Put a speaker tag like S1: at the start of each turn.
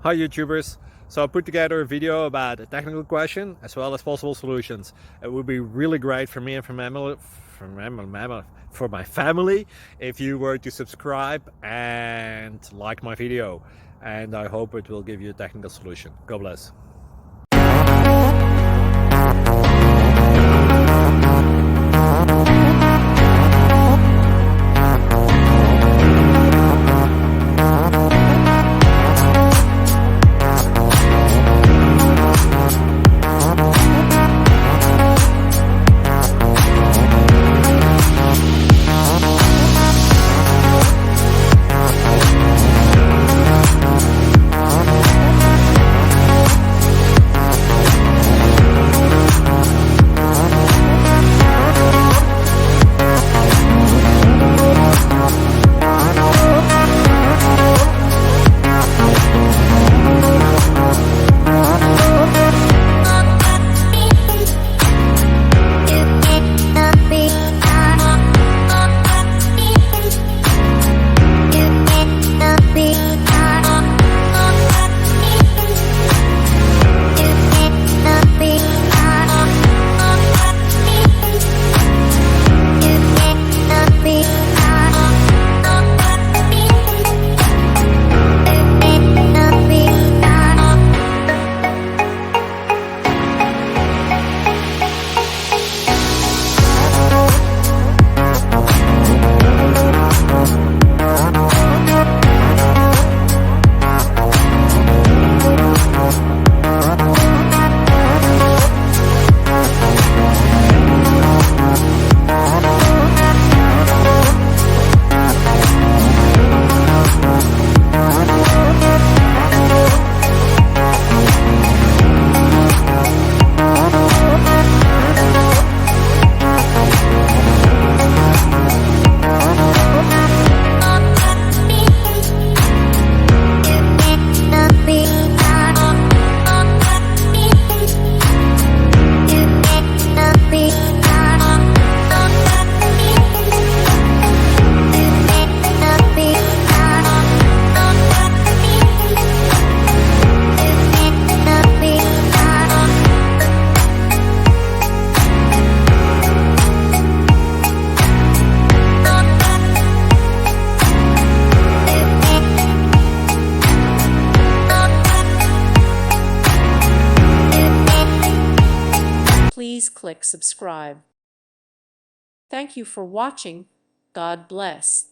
S1: Hi YouTubers! So I put together a video about a technical question as well as possible solutions. It would be really great for me and for my family if you were to subscribe and like my video, and I hope it will give you a technical solution. God bless.
S2: Please click subscribe. Thank you for watching. God bless.